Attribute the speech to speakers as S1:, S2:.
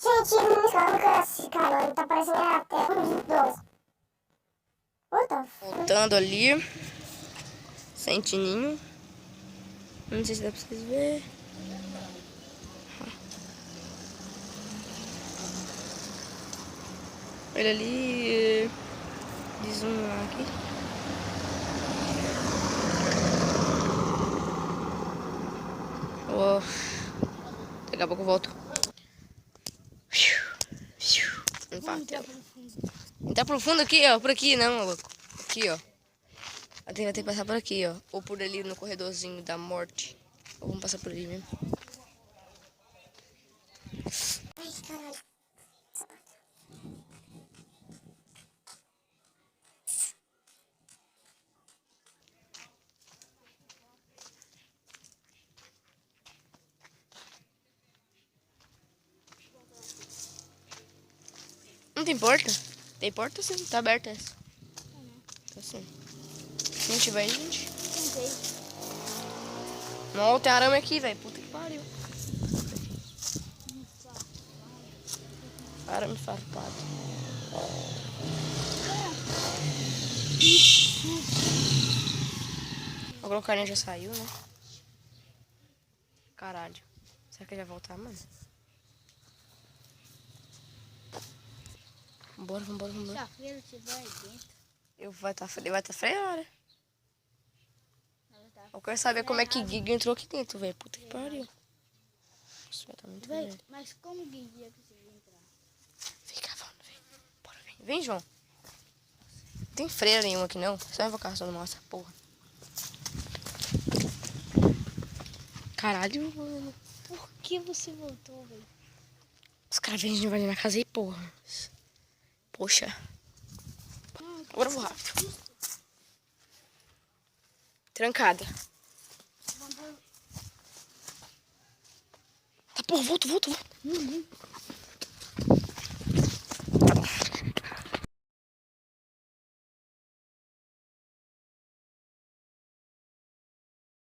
S1: Gente, esse cara, tá parecendo até um idoso. What the fuck?
S2: Voltando ali. Sentininho. Não sei se dá pra vocês verem. Olha ali. De zoom aqui. Oh. Daqui a pouco eu volto. Tá profundo aqui, ó. Por aqui não, maluco. Aqui, ó. Vai ter que passar por aqui, ó. Ou por ali no corredorzinho da morte. Ou vamos passar por ali mesmo.
S1: Ai, caralho.
S2: Não tem porta? Tem porta sim, tá aberta essa. Tá sim. Gente, vai, gente. Não, tem arame aqui, velho. Puta que pariu. Arame farpado. O Glocarinha já saiu, né? Caralho. Será que ele vai voltar, mano? Vambora, vambora, vambora.
S3: Se a freira estiver aí dentro,
S2: Ele vai tá freando.
S3: ela tá.
S2: Eu quero saber como é que Giga entrou aqui dentro, velho. Puta que pariu. Isso vai tá muito
S3: Véi,
S2: velho.
S3: mas como o Guigui ia conseguir entrar?
S2: Vem cavando, vem. Bora, vem. Vem, João. Não tem freira nenhuma aqui, não. Só invocação do nossa porra. Caralho, mano.
S3: Por que você voltou, velho?
S2: Os caras vêm de invadir na casa aí, porra. Poxa. Agora eu vou rápido. Trancada. Tá, porra, volta, volta, volta.